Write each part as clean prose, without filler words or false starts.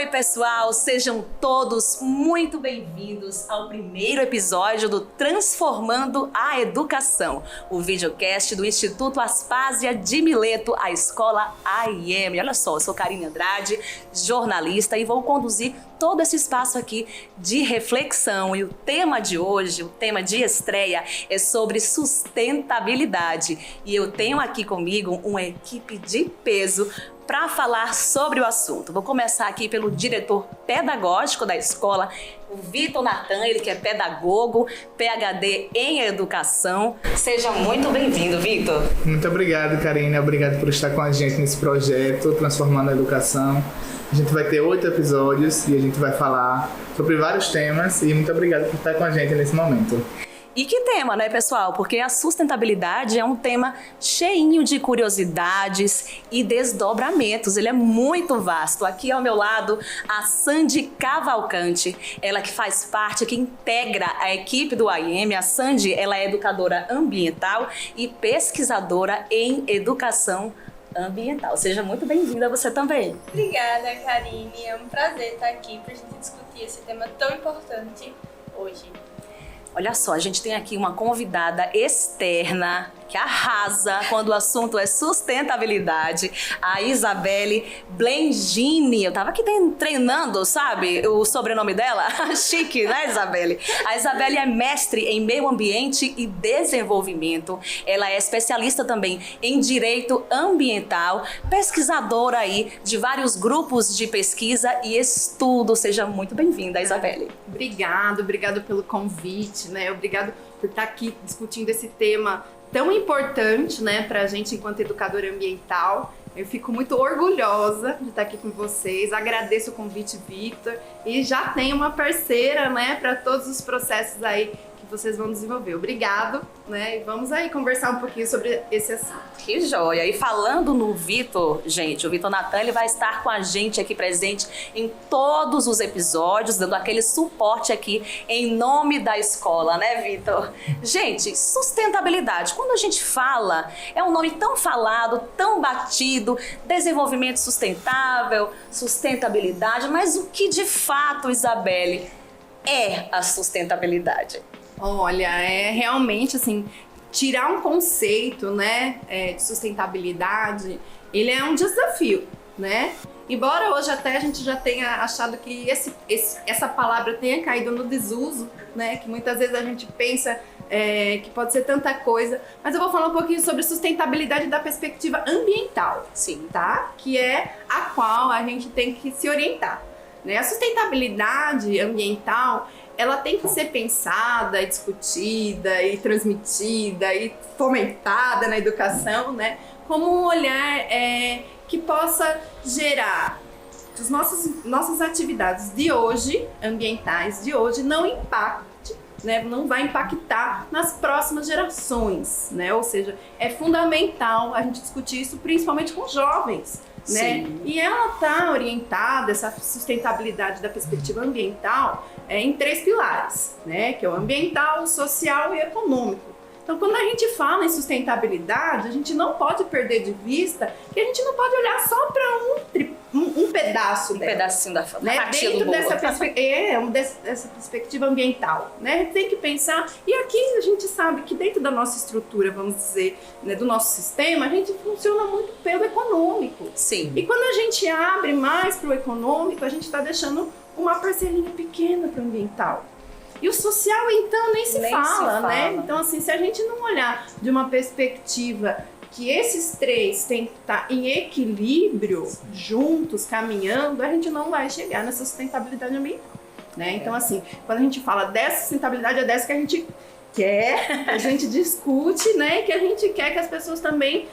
Oi, pessoal, sejam todos muito bem-vindos ao primeiro episódio do Transformando a Educação, o videocast do Instituto Aspásia de Mileto, a escola AIM. Olha só, eu sou Karine Andrade, jornalista, e vou conduzir todo esse espaço aqui de reflexão. E o tema de hoje, o tema de estreia, é sobre sustentabilidade. E eu tenho aqui comigo uma equipe de peso para falar sobre o assunto. Vou começar aqui pelo diretor pedagógico da escola, o Vitor Natan, ele que é pedagogo, PhD em educação. Seja muito bem-vindo, Vitor. Muito obrigado, Karine. Obrigado por estar com a gente nesse projeto Transformando a Educação. A gente vai ter 8 episódios e a gente vai falar sobre vários temas, e muito obrigado por estar com a gente nesse momento. E que tema, né, pessoal? Porque a sustentabilidade é um tema cheinho de curiosidades e desdobramentos. Ele é muito vasto. Aqui ao meu lado, a Sandy Cavalcante, ela que faz parte, que integra a equipe do AIM. A Sandy, ela é educadora ambiental e pesquisadora em educação ambiental. Seja muito bem-vinda você também. Obrigada, Karine. É um prazer estar aqui para a gente discutir esse tema tão importante hoje. Olha só, a gente tem aqui uma convidada externa que arrasa quando o assunto é sustentabilidade, a Isabelle Blengini. Eu tava aqui treinando, sabe, o sobrenome dela? Chique, né, Isabelle? A Isabelle é mestre em meio ambiente e desenvolvimento. Ela é especialista também em direito ambiental, pesquisadora aí de vários grupos de pesquisa e estudo. Seja muito bem-vinda, Isabelle. Obrigado pelo convite, né? Obrigado por estar aqui discutindo esse tema tão importante, né, para a gente enquanto educadora ambiental. Eu fico muito orgulhosa de estar aqui com vocês, agradeço o convite, Victor, e já tenho uma parceira, né, para todos os processos aí que vocês vão desenvolver. Obrigado, né, e vamos aí conversar um pouquinho sobre esse assunto. Que joia! E falando no Vitor, gente, o Vitor Natan, ele vai estar com a gente aqui presente em todos os episódios, dando aquele suporte aqui em nome da escola, né, Vitor? Gente, sustentabilidade, quando a gente fala, é um nome tão falado, tão batido, desenvolvimento sustentável, sustentabilidade, mas o que de fato, Isabelle, é a sustentabilidade? Olha, é realmente assim, tirar um conceito, né, de sustentabilidade, ele é um desafio, né? Embora hoje até a gente já tenha achado que essa palavra tenha caído no desuso, né? Que muitas vezes a gente pensa que pode ser tanta coisa, mas eu vou falar um pouquinho sobre sustentabilidade da perspectiva ambiental, Sim. tá? Que é a qual a gente tem que se orientar, né? A sustentabilidade ambiental, ela tem que ser pensada e discutida e transmitida e fomentada na educação, né? Como um olhar que possa gerar as nossas atividades de hoje, ambientais de hoje, não impacte, né? Não vai impactar nas próximas gerações, né? Ou seja, é fundamental a gente discutir isso principalmente com jovens, né? Sim. E ela está orientada, essa sustentabilidade da perspectiva ambiental, em 3 pilares, né? Que é o ambiental, o social e o econômico. Então, quando a gente fala em sustentabilidade, a gente não pode perder de vista que a gente não pode olhar só para um pedaço dela, Pedacinho da né? fatia do Dentro bolo. dessa perspectiva ambiental, né? A gente tem que pensar, e aqui a gente sabe que dentro da nossa estrutura, vamos dizer, né, do nosso sistema, a gente funciona muito pelo econômico. Sim. E quando a gente abre mais para o econômico, a gente está deixando uma parcelinha pequena para o ambiental. E o social, então, nem se fala, né? Então, assim, se a gente não olhar de uma perspectiva que esses 3 têm que estar em equilíbrio, juntos, caminhando, a gente não vai chegar nessa sustentabilidade ambiental, né? Então, assim, quando a gente fala dessa sustentabilidade, é dessa que a gente quer, a gente discute, né? Que a gente quer que as pessoas também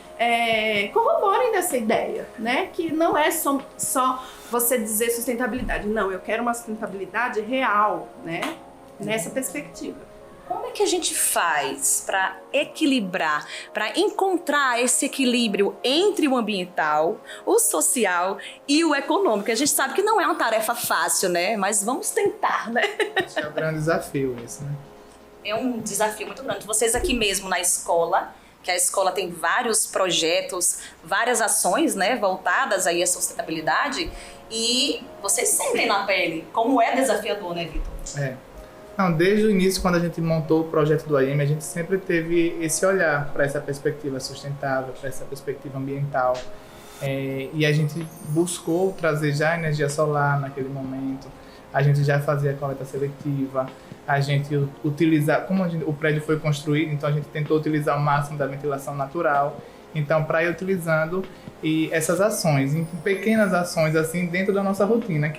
corroborem dessa ideia, né? Que não é só você dizer sustentabilidade. Não, eu quero uma sustentabilidade real, né? Nessa perspectiva. Como é que a gente faz para equilibrar, para encontrar esse equilíbrio entre o ambiental, o social e o econômico? A gente sabe que não é uma tarefa fácil, né? Mas vamos tentar, né? É um grande desafio isso, né? É um desafio muito grande. Vocês aqui mesmo na escola que a escola tem vários projetos, várias ações, né, voltadas aí à sustentabilidade, e vocês sentem na pele como é desafiador, né, Vitor? Não, desde o início, quando a gente montou o projeto do AEM, a gente sempre teve esse olhar para essa perspectiva sustentável, para essa perspectiva ambiental. E a gente buscou trazer já energia solar naquele momento, a gente já fazia coleta seletiva, a gente utilizar, como o prédio foi construído, então a gente tentou utilizar o máximo da ventilação natural. Então, para ir utilizando essas ações, em pequenas ações assim dentro da nossa rotina,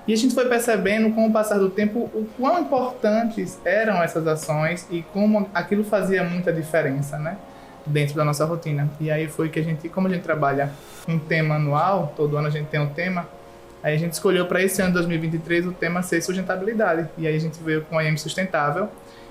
e a gente foi percebendo com o passar do tempo o quão importantes eram essas ações e como aquilo fazia muita diferença, né, dentro da nossa rotina. E aí foi que como a gente trabalha um tema anual, todo ano a gente tem um tema, aí a gente escolheu para esse ano 2023 o tema ser sustentabilidade. E aí a gente veio com a AEM Sustentável.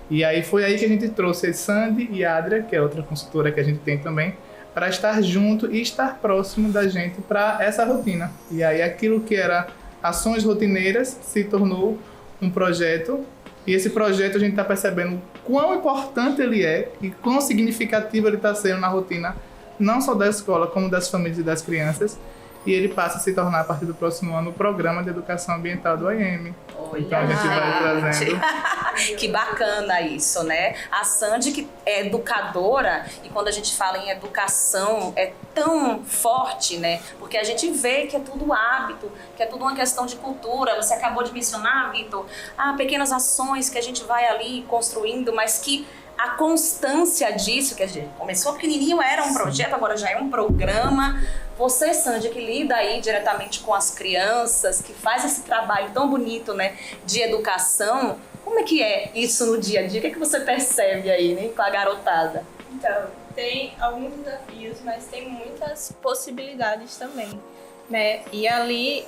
E aí foi aí que a gente trouxe a Sandy e a Adria, que é outra consultora que a gente tem também, para estar junto e estar próximo da gente para essa rotina. E aí aquilo que era ações rotineiras se tornou um projeto, e esse projeto a gente está percebendo quão importante ele é e quão significativo ele está sendo na rotina, não só da escola, como das famílias e das crianças, e ele passa a se tornar, a partir do próximo ano, o Programa de Educação Ambiental do AEM. Então a gente vai trazendo... Que bacana isso, né? A Sandy, que é educadora, e quando a gente fala em educação, é tão forte, né? Porque a gente vê que é tudo hábito, que é tudo uma questão de cultura. Você acabou de mencionar, Vitor, pequenas ações que a gente vai ali construindo, mas que a constância disso, que a gente começou pequenininho, era um projeto, agora já é um programa. Você, Sandy, que lida aí diretamente com as crianças, que faz esse trabalho tão bonito, né, de educação, como é que é isso no dia a dia? O que é que você percebe aí, né, com a garotada? Então, tem alguns desafios, mas tem muitas possibilidades também, né? E ali,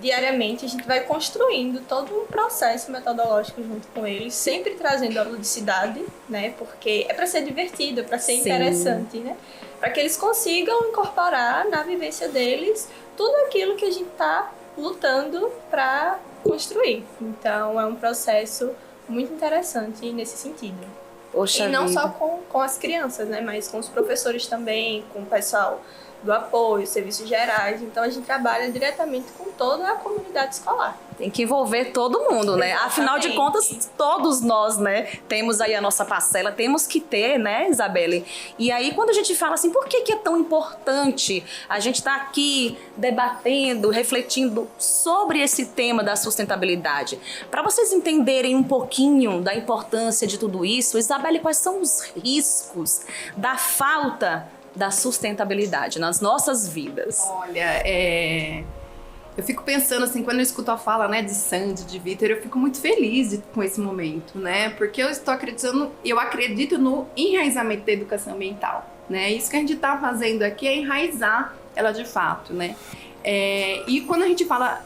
diariamente, a gente vai construindo todo um processo metodológico junto com eles, sempre trazendo a ludicidade, né? Porque é para ser divertido, é para ser interessante, né? Para que eles consigam incorporar na vivência deles tudo aquilo que a gente está lutando para construir. Então, é um processo muito interessante nesse sentido. Poxa e não vida. só com as crianças, né? Mas com os professores também, com o pessoal do apoio, serviços gerais. Então, a gente trabalha diretamente com toda a comunidade escolar. Tem que envolver todo mundo, né? Exatamente. Afinal de contas, todos nós, né, temos aí a nossa parcela, temos que ter, né, Isabelle? E aí, quando a gente fala assim, por que é tão importante a gente estar aqui debatendo, refletindo sobre esse tema da sustentabilidade? Para vocês entenderem um pouquinho da importância de tudo isso, Isabelle, quais são os riscos da falta da sustentabilidade nas nossas vidas? Olha, eu fico pensando assim, quando eu escuto a fala, né, de Sandy, de Vitor, eu fico muito feliz com esse momento, né? Porque eu acredito no enraizamento da educação ambiental, né? Isso que a gente está fazendo aqui é enraizar ela de fato, né? E quando a gente fala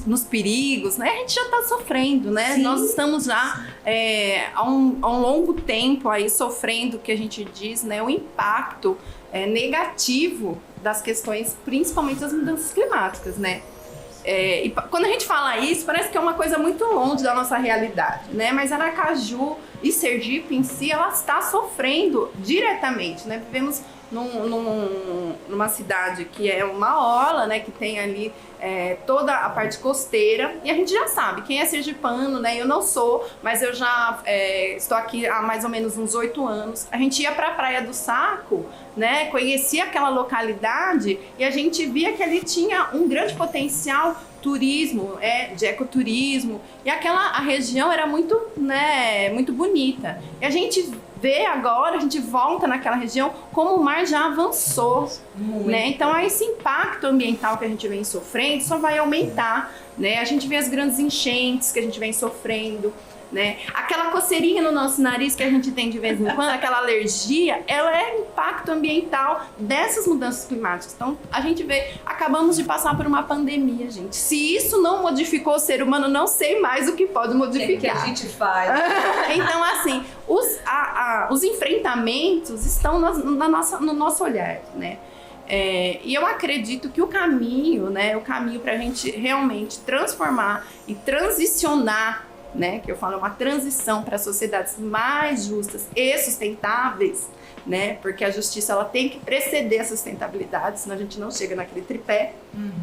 nos perigos, né, a gente já está sofrendo, né? Sim. Nós estamos já há um longo tempo aí sofrendo o que a gente diz, né, o impacto negativo das questões, principalmente das mudanças climáticas, né? E quando a gente fala isso, parece que é uma coisa muito longe da nossa realidade, né? Mas Aracaju e Sergipe em si, ela está sofrendo diretamente, né? Vivemos numa cidade que é uma orla, né? Que tem ali toda a parte costeira, e a gente já sabe, quem é sergipano, né? Eu não sou, mas eu já estou aqui há mais ou menos uns 8 anos. A gente ia para a Praia do Saco, né? Conhecia aquela localidade e a gente via que ali tinha um grande potencial turismo, de ecoturismo, e a região era muito, né, muito bonita. E a gente vê agora, a gente volta naquela região, como o mar já avançou, né? Então, esse impacto ambiental que a gente vem sofrendo só vai aumentar, né? A gente vê as grandes enchentes que a gente vem sofrendo, né? Aquela coceirinha no nosso nariz que a gente tem de vez em quando, aquela alergia, ela é impacto ambiental dessas mudanças climáticas. Então, a gente vê, acabamos de passar por uma pandemia, gente. Se isso não modificou o ser humano, não sei mais o que pode modificar. O que a gente faz? Então, assim, os enfrentamentos estão no nosso olhar, né? E eu acredito que o caminho para a gente realmente transformar e transicionar né, que eu falo, é uma transição para sociedades mais justas e sustentáveis, né, porque a justiça ela tem que preceder a sustentabilidade, senão a gente não chega naquele tripé,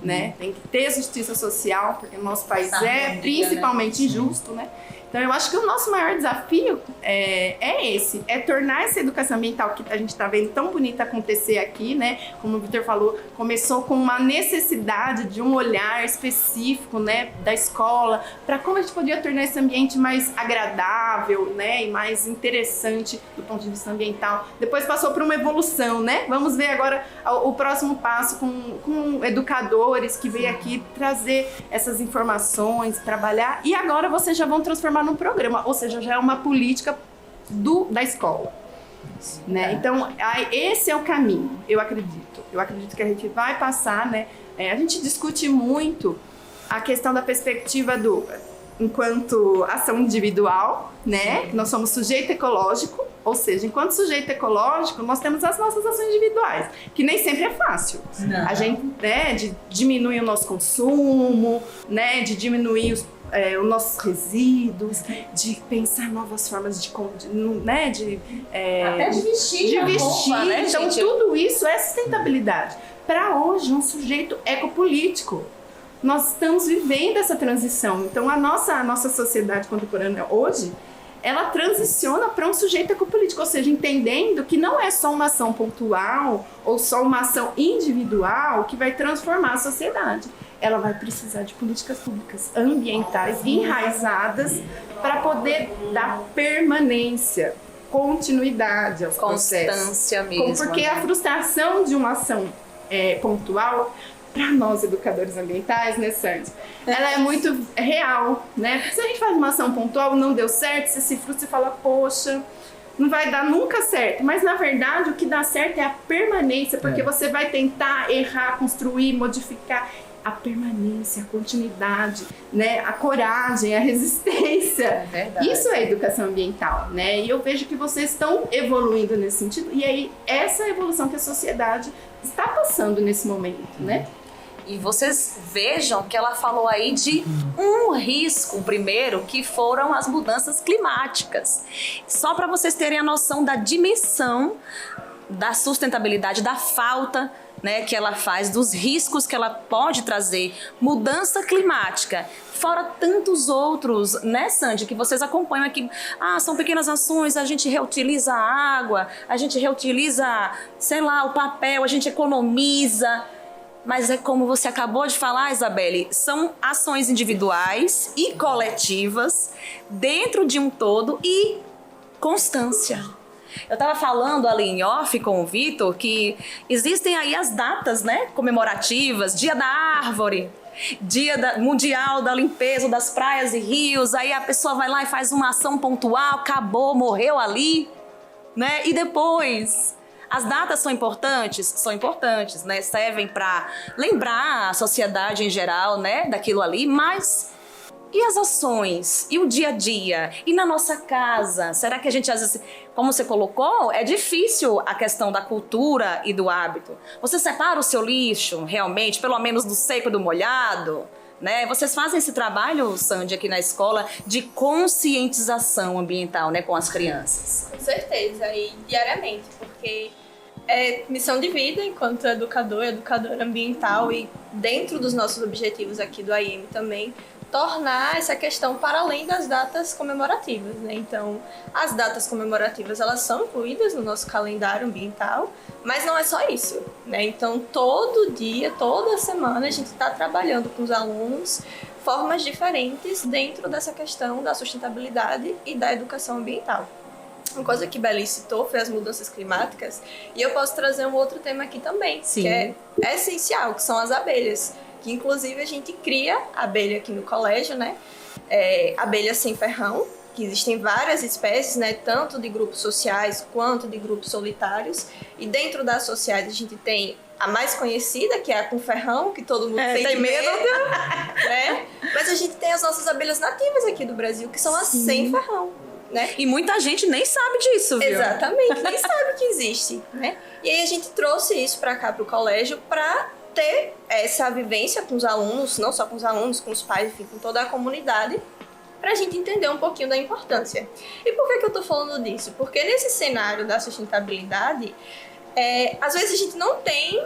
né, tem que ter justiça social, porque o nosso país é principalmente injusto, né. Então eu acho que o nosso maior desafio é esse, é tornar essa educação ambiental que a gente está vendo tão bonita acontecer aqui, né? Como o Vitor falou, começou com uma necessidade de um olhar específico, né, da escola, para como a gente podia tornar esse ambiente mais agradável, né, e mais interessante do ponto de vista ambiental. Depois passou por uma evolução, né? Vamos ver agora o próximo passo com educadores que veio aqui trazer essas informações, trabalhar, e agora vocês já vão transformar num programa, ou seja, já é uma política da escola, né? Então, esse é o caminho, eu acredito que a gente vai passar, né? A gente discute muito a questão da perspectiva enquanto ação individual, né? Nós somos sujeito ecológico, ou seja, enquanto sujeito ecológico, nós temos as nossas ações individuais, que nem sempre é fácil. A gente, né, de diminuir o nosso consumo, né, de diminuir os nossos resíduos, de pensar novas formas né, até de vestir, roupa, né, então gente? Tudo isso é sustentabilidade. Para hoje, um sujeito ecopolítico. Nós estamos vivendo essa transição. Então, a nossa sociedade contemporânea hoje, ela transiciona para um sujeito ecopolítico, ou seja, entendendo que não é só uma ação pontual ou só uma ação individual que vai transformar a sociedade. Ela vai precisar de políticas públicas ambientais enraizadas para poder dar permanência, continuidade aos processos. Constância mesmo. Porque a frustração de uma ação pontual, para nós educadores ambientais, né, Sandy? Ela é muito real, né? Porque se a gente faz uma ação pontual, não deu certo, você se frustra e fala, poxa, não vai dar nunca certo. Mas, na verdade, o que dá certo é a permanência, porque você vai tentar errar, construir, modificar. A permanência, a continuidade, né? A coragem, a resistência. É verdade. Isso é educação ambiental, né? E eu vejo que vocês estão evoluindo nesse sentido. E aí, essa evolução que a sociedade está passando nesse momento, né? E vocês vejam que ela falou aí de um risco, primeiro, que foram as mudanças climáticas. Só para vocês terem a noção da dimensão da sustentabilidade, da falta, né, que ela faz, dos riscos que ela pode trazer. Mudança climática, fora tantos outros, né, Sandy, que vocês acompanham aqui. São pequenas ações, a gente reutiliza a água, a gente reutiliza, sei lá, o papel, a gente economiza. Mas é como você acabou de falar, Isabelle, são ações individuais e coletivas dentro de um todo e constância. Eu estava falando ali em off com o Vitor que existem aí as datas, né, comemorativas, Dia da Árvore, Mundial da Limpeza das Praias e Rios, aí a pessoa vai lá e faz uma ação pontual, acabou, morreu ali, né, e depois... As datas são importantes, né? Servem para lembrar a sociedade em geral, né, daquilo ali, mas e as ações? E o dia a dia? E na nossa casa? Será que a gente, às vezes, como você colocou, é difícil a questão da cultura e do hábito? Você separa o seu lixo, realmente, pelo menos do seco e do molhado? Né? Vocês fazem esse trabalho, Sandy, aqui na escola, de conscientização ambiental, né, com as crianças? Com certeza, e diariamente, porque é missão de vida enquanto educadora ambiental e dentro dos nossos objetivos aqui do AIM também, tornar essa questão para além das datas comemorativas, né? Então, as datas comemorativas, elas são incluídas no nosso calendário ambiental, mas não é só isso, né? Então, todo dia, toda semana, a gente está trabalhando com os alunos formas diferentes dentro dessa questão da sustentabilidade e da educação ambiental. Uma coisa que Beli citou foi as mudanças climáticas, e eu posso trazer um outro tema aqui também, Sim. que é essencial, que são as abelhas. Que inclusive a gente cria abelha aqui no colégio, né? Abelha sem ferrão, que existem várias espécies, né? Tanto de grupos sociais quanto de grupos solitários. E dentro das sociais a gente tem a mais conhecida, que é a com ferrão, que todo mundo tem medo, né? Mas a gente tem as nossas abelhas nativas aqui do Brasil, que são as sem ferrão, né? E muita gente nem sabe disso, viu? Exatamente, nem sabe que existe, né? E aí a gente trouxe isso para cá, para o colégio, para ter essa vivência com os alunos, não só com os alunos, com os pais, enfim, com toda a comunidade, para a gente entender um pouquinho da importância. E por que eu estou falando disso? Porque nesse cenário da sustentabilidade, às vezes a gente não tem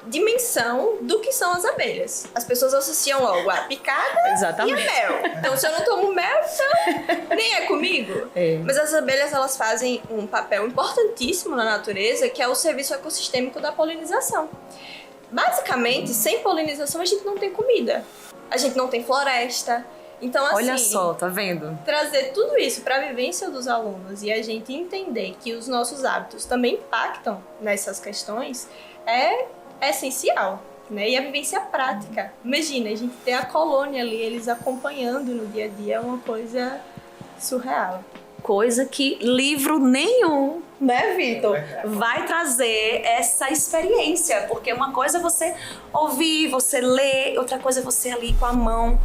dimensão do que são as abelhas. As pessoas associam logo a picada Exatamente. e a mel. Então, se eu não tomo mel, então nem é comigo. Mas as abelhas, elas fazem um papel importantíssimo na natureza, que é o serviço ecossistêmico da polinização. Basicamente, sem polinização, a gente não tem comida. A gente não tem floresta. Então, assim, olha só, tá vendo? Trazer tudo isso para a vivência dos alunos e a gente entender que os nossos hábitos também impactam nessas questões é essencial, né? E a vivência prática. Imagina, a gente ter a colônia ali, eles acompanhando no dia a dia, é uma coisa surreal. Coisa que livro nenhum, né, Vitor, vai trazer essa experiência. Porque uma coisa é você ouvir, você ler, outra coisa é você ali com a mão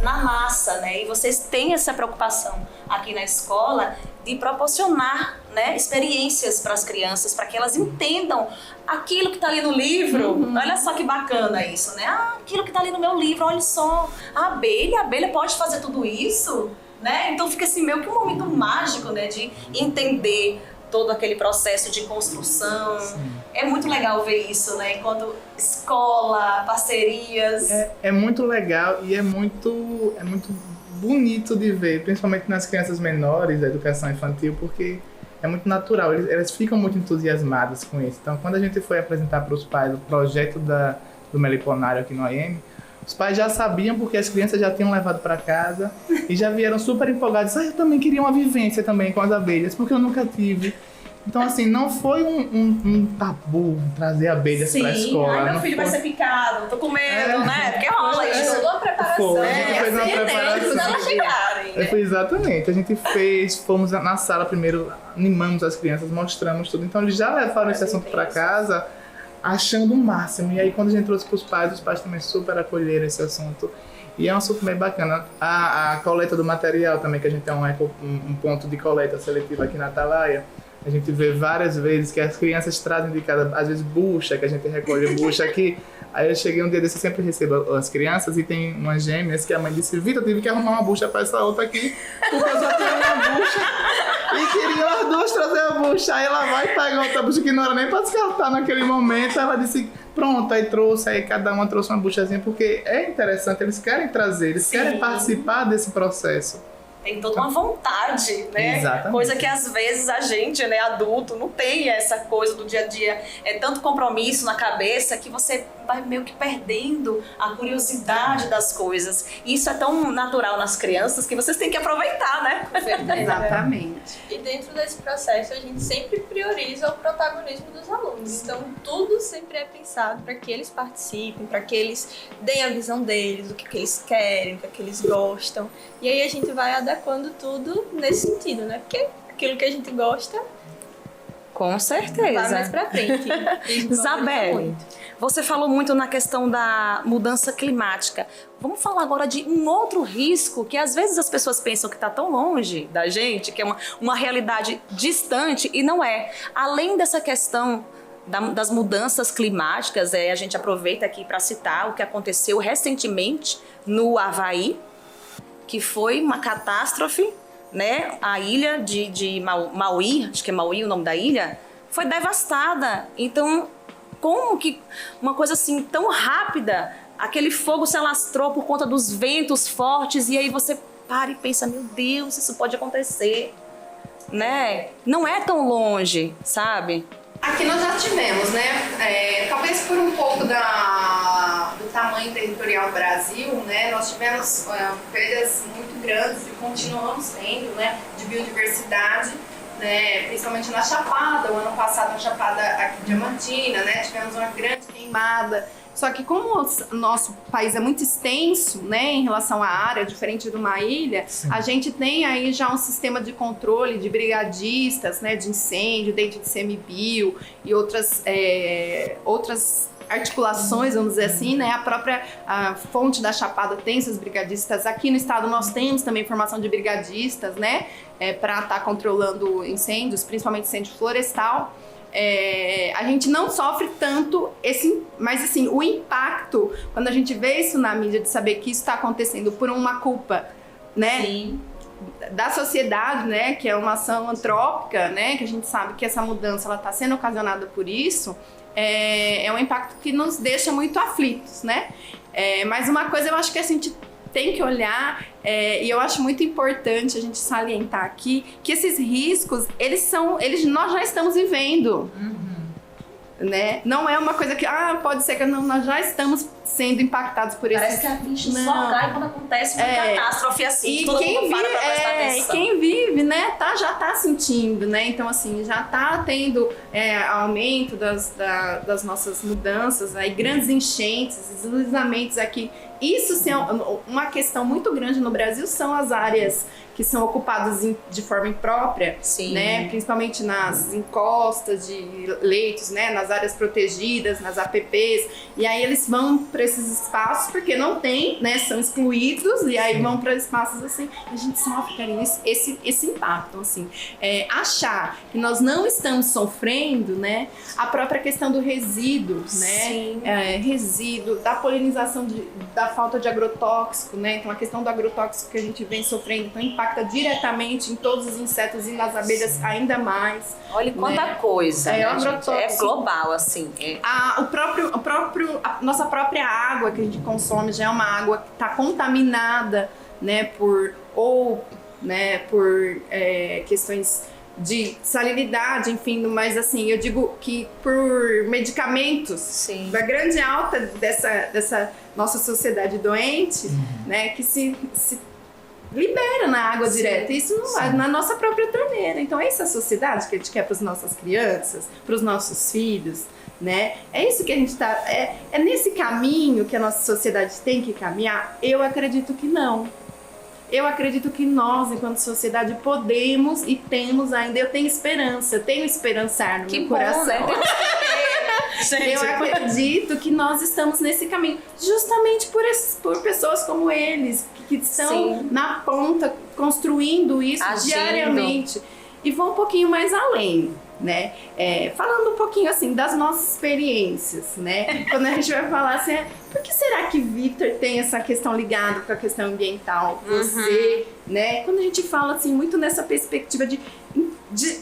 na massa, né? E vocês têm essa preocupação aqui na escola de proporcionar, né, experiências para as crianças, para que elas entendam aquilo que está ali no livro. Olha só que bacana isso, né? Aquilo que está ali no meu livro, olha só, a abelha pode fazer tudo isso, né? Então fica assim meio que um momento mágico, né, de entender todo aquele processo de construção. Sim. É muito legal ver isso, né? Enquanto escola, parcerias. É muito legal e é muito bonito de ver, principalmente nas crianças menores da educação infantil, porque é muito natural, elas ficam muito entusiasmadas com isso. Então, quando a gente foi apresentar para os pais o projeto do meliponário aqui no AM, os pais já sabiam, porque as crianças já tinham levado para casa e já vieram super empolgados. Eu também queria uma vivência também com as abelhas, porque eu nunca tive. Então, assim, não foi um tabu trazer abelhas para a escola. Ai, meu filho vai ser picado, tô com medo, né? Porque rola isso. Toda uma preparação. A gente fez uma preparação. Exatamente. A gente fomos na sala primeiro, animamos as crianças, mostramos tudo. Então, eles já levaram esse assunto para casa achando o máximo. E aí, quando a gente trouxe para os pais também super acolheram esse assunto. E é um assunto bem bacana. A coleta do material também, que a gente tem um ponto de coleta seletiva aqui na Atalaia. A gente vê várias vezes que as crianças trazem de casa, às vezes, bucha, que a gente recolhe bucha aqui. Aí eu cheguei um dia desse, eu sempre recebo as crianças e tem umas gêmeas que a mãe disse: Vitor, eu tive que arrumar uma bucha para essa outra aqui, porque eu só tinha uma bucha e queria as duas trazer a bucha. Aí ela vai pegar outra bucha que não era nem para descartar naquele momento. Aí ela disse: pronto, aí trouxe, aí cada uma trouxe uma buchazinha, porque é interessante, eles querem trazer, eles querem participar desse processo. Tem toda uma vontade, né? Exatamente. Coisa que às vezes a gente, né, adulto, não tem essa coisa do dia a dia. É tanto compromisso na cabeça que você vai meio que perdendo a curiosidade das coisas. E isso é tão natural nas crianças que vocês têm que aproveitar, né? Exatamente. E dentro desse processo a gente sempre prioriza o protagonismo dos alunos. Então tudo sempre é pensado para que eles participem, para que eles deem a visão deles, o que eles querem, o que eles gostam. E aí a gente vai adequando tudo nesse sentido, né? Porque aquilo que a gente gosta, com certeza, vai mais pra frente. Isabelle, você falou muito na questão da mudança climática. Vamos falar agora de um outro risco que às vezes as pessoas pensam que está tão longe da gente, que é uma realidade distante, e não é. Além dessa questão das mudanças climáticas, a gente aproveita aqui para citar o que aconteceu recentemente no Havaí, que foi uma catástrofe, né? A ilha de Maui, acho que é Maui o nome da ilha, foi devastada. Então, como que uma coisa assim tão rápida, aquele fogo se alastrou por conta dos ventos fortes, e aí você para e pensa: meu Deus, isso pode acontecer, né? Não é tão longe, sabe? Aqui nós já tivemos, né? Talvez por um pouco do tamanho territorial do Brasil, né? Nós tivemos perdas muito grandes e continuamos tendo, né? De biodiversidade, né? Principalmente na Chapada. O ano passado na Chapada aqui Diamantina, né? Tivemos uma grande queimada. Só que como o nosso país é muito extenso, né, em relação à área, diferente de uma ilha, sim, a gente tem aí já um sistema de controle de brigadistas, né, de incêndio dentro de CMBio e outras articulações, vamos dizer assim, né? A própria fonte da Chapada tem esses brigadistas. Aqui no estado nós temos também formação de brigadistas, né, para estar controlando incêndios, principalmente incêndio florestal. A gente não sofre tanto mas assim, o impacto, quando a gente vê isso na mídia, de saber que isso está acontecendo por uma culpa, né? Sim. da sociedade, né, que é uma ação antrópica, né, que a gente sabe que essa mudança ela está sendo ocasionada por isso, é um impacto que nos deixa muito aflitos, né? Mas uma coisa eu acho que a gente tem que olhar, e eu acho muito importante a gente salientar aqui, que esses riscos, nós já estamos vivendo. Né? Não é uma coisa que, pode ser que não, nós já estamos sendo impactados por isso. Parece que a ficha só cai quando acontece uma catástrofe assim, e todo quem mundo para pra prestar e atenção. quem vive, né, já tá sentindo, né? Então, assim, já tá tendo aumento das nossas mudanças, aí, grandes enchentes, deslizamentos aqui. Isso sim, uma questão muito grande no Brasil são as áreas que são ocupadas de forma imprópria, né? Principalmente nas encostas de leitos, né? Nas áreas protegidas, nas APPs, e aí eles vão para esses espaços porque não tem, né? São excluídos e aí vão para espaços assim, e a gente sofre, Karine, esse impacto, assim. Achar que nós não estamos sofrendo, né? A própria questão do resíduo, né? Resíduo, da polinização, da falta de agrotóxico, né? Então a questão do agrotóxico que a gente vem sofrendo, então impacta diretamente em todos os insetos e nas abelhas ainda mais. Olha quanta coisa, né, gente? É global, assim. A nossa própria água que a gente consome já é uma água que está contaminada, né, por questões de salinidade, enfim, mas assim, eu digo que por medicamentos da grande alta dessa nossa sociedade doente, né, que se libera na água direta, isso não vai na nossa própria torneira. Então é essa sociedade que a gente quer para as nossas crianças, para os nossos filhos, né? É isso que a gente tá, é nesse caminho que a nossa sociedade tem que caminhar? Eu acredito que não. Eu acredito que nós, enquanto sociedade, podemos e temos ainda. Eu tenho esperança, eu tenho esperançar no meu coração. Bom, né? Eu acredito que nós estamos nesse caminho, justamente por pessoas como eles, que estão na ponta, construindo isso diariamente. E vão um pouquinho mais além, né? Falando um pouquinho assim das nossas experiências, né? Quando a gente vai falar assim, por que será que Vitor tem essa questão ligada com a questão ambiental? Você, né? Quando a gente fala assim, muito nessa perspectiva de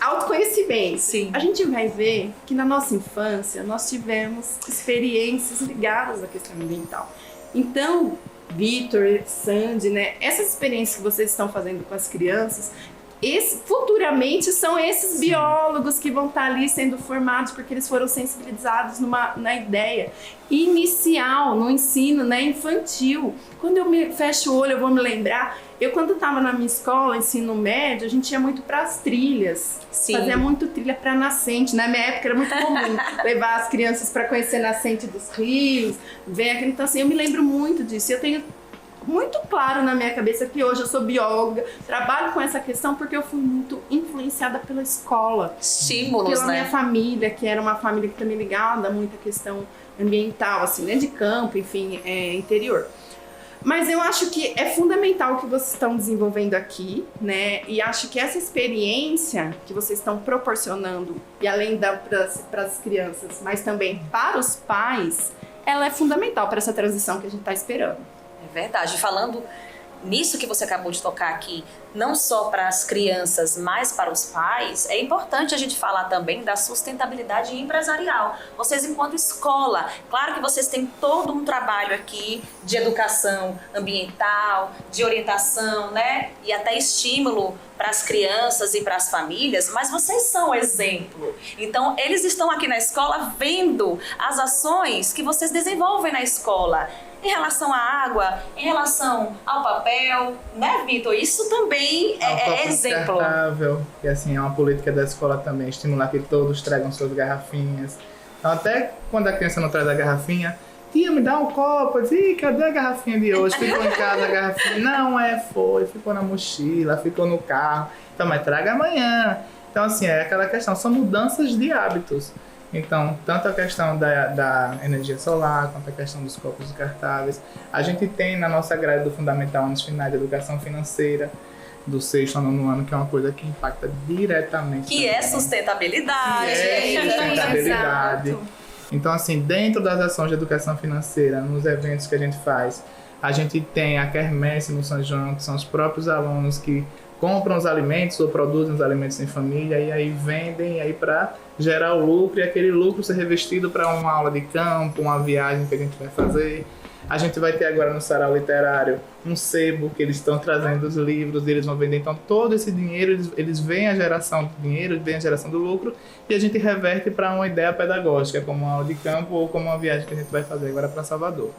autoconhecimento, a gente vai ver que na nossa infância nós tivemos experiências ligadas à questão ambiental. Então, Vitor, Sandy, né? Essas experiências que vocês estão fazendo com as crianças, futuramente são esses biólogos que vão estar ali sendo formados porque eles foram sensibilizados na ideia inicial, no ensino, né, infantil. Quando eu me fecho o olho, eu vou me lembrar, quando estava na minha escola, ensino médio, a gente ia muito para as trilhas, fazia muito trilha para nascente. Na minha época era muito comum levar as crianças para conhecer a nascente dos rios, então assim, eu me lembro muito disso. Eu tenho muito claro na minha cabeça que hoje eu sou bióloga, trabalho com essa questão porque eu fui muito influenciada pela escola. Estímulos, pela minha família, que era uma família que também ligada muito à questão ambiental, assim, né, de campo, enfim, interior. Mas eu acho que é fundamental o que vocês estão desenvolvendo aqui, né, e acho que essa experiência que vocês estão proporcionando, e além para as crianças, mas também para os pais, ela é fundamental para essa transição que a gente está esperando. É verdade. Falando nisso que você acabou de tocar aqui, não só para as crianças, mas para os pais, é importante a gente falar também da sustentabilidade empresarial. Vocês, enquanto escola, claro que vocês têm todo um trabalho aqui de educação ambiental, de orientação, né? E até estímulo para as crianças e para as famílias, mas vocês são exemplo. Então, eles estão aqui na escola vendo as ações que vocês desenvolvem na escola. Em relação à água, em relação ao papel, né, Vitor? Isso também é exemplo. Descartável, e assim, é uma política da escola também, estimular que todos tragam suas garrafinhas. Então, até quando a criança não traz a garrafinha, tia, me dá um copo. Eu digo, cadê a garrafinha de hoje? Ficou em casa a garrafinha? Não, ficou na mochila, ficou no carro. Então, mas traga amanhã. Então, assim, é aquela questão, são mudanças de hábitos. Então, tanto a questão da energia solar, quanto a questão dos copos descartáveis. A gente tem na nossa grade do Fundamental Anos Finais de Educação Financeira, do 6º ao 9º ano, que é uma coisa que impacta diretamente. Que é sustentabilidade. Sustentabilidade. Então, assim, dentro das ações de educação financeira, nos eventos que a gente faz, a gente tem a quermesse no São João, que são os próprios alunos que compram os alimentos ou produzem os alimentos em família e aí vendem e aí para gerar o lucro e aquele lucro ser revestido para uma aula de campo, uma viagem que a gente vai fazer. A gente vai ter agora no Sarau Literário um sebo que eles estão trazendo os livros e eles vão vender. Então todo esse dinheiro, eles veem a geração do dinheiro, veem a geração do lucro e a gente reverte para uma ideia pedagógica, como uma aula de campo ou como uma viagem que a gente vai fazer agora para Salvador.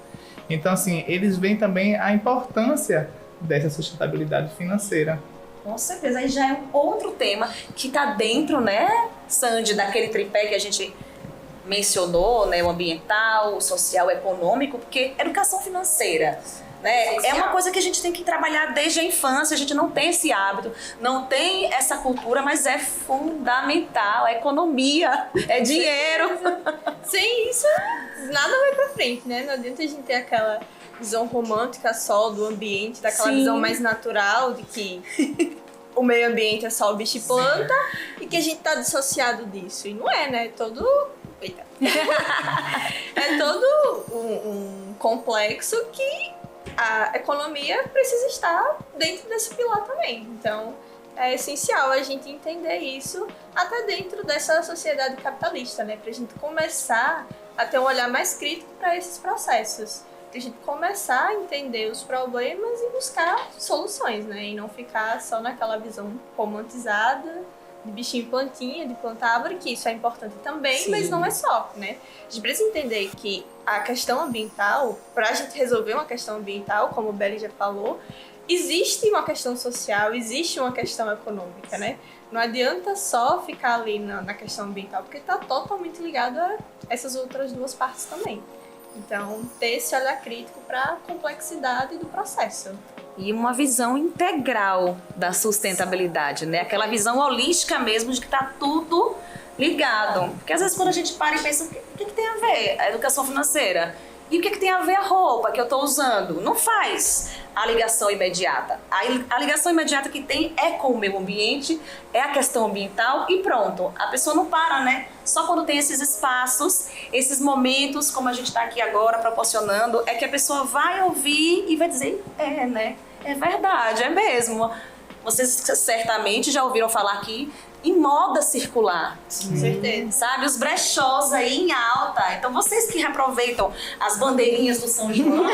Então assim, eles veem também a importância dessa sustentabilidade financeira. Com certeza, aí já é um outro tema que está dentro, né, Sandy, daquele tripé que a gente mencionou, né, o ambiental, o social, o econômico, porque educação financeira, né, é uma coisa que a gente tem que trabalhar desde a infância. A gente não tem esse hábito, não tem essa cultura, mas é fundamental. É economia, é dinheiro. Sem isso, nada vai pra frente, né? Não adianta a gente ter aquela visão romântica só do ambiente, daquela visão mais natural de que o meio ambiente é só o bicho e planta e que a gente tá dissociado disso. E não é, né? É todo um complexo que a economia precisa estar dentro desse pilar também. Então, é essencial a gente entender isso até dentro dessa sociedade capitalista, né? Pra gente começar a ter um olhar mais crítico para esses processos. Pra gente começar a entender os problemas e buscar soluções, né? E não ficar só naquela visão romantizada de bichinho e plantinha, de plantar árvore, que isso é importante também, mas não é só, né? A gente precisa entender que a questão ambiental, pra gente resolver uma questão ambiental, como o Beli já falou, existe uma questão social, existe uma questão econômica, né? Não adianta só ficar ali na questão ambiental, porque está totalmente ligado a essas outras duas partes também. Então, ter esse olhar crítico para a complexidade do processo. E uma visão integral da sustentabilidade, né? Aquela visão holística mesmo de que está tudo ligado. Porque às vezes quando a gente para e pensa, o que tem a ver a educação financeira? E o que tem a ver a roupa que eu estou usando? Não faz a ligação imediata. A ligação imediata que tem é com o meio ambiente, é a questão ambiental e pronto. A pessoa não para, né? Só quando tem esses espaços, esses momentos, como a gente está aqui agora proporcionando, é que a pessoa vai ouvir e vai dizer, né? É verdade, é mesmo. Vocês certamente já ouviram falar aqui em moda circular. Com certeza. Sabe? Os brechós aí em alta. Então, vocês que reaproveitam as bandeirinhas do São João,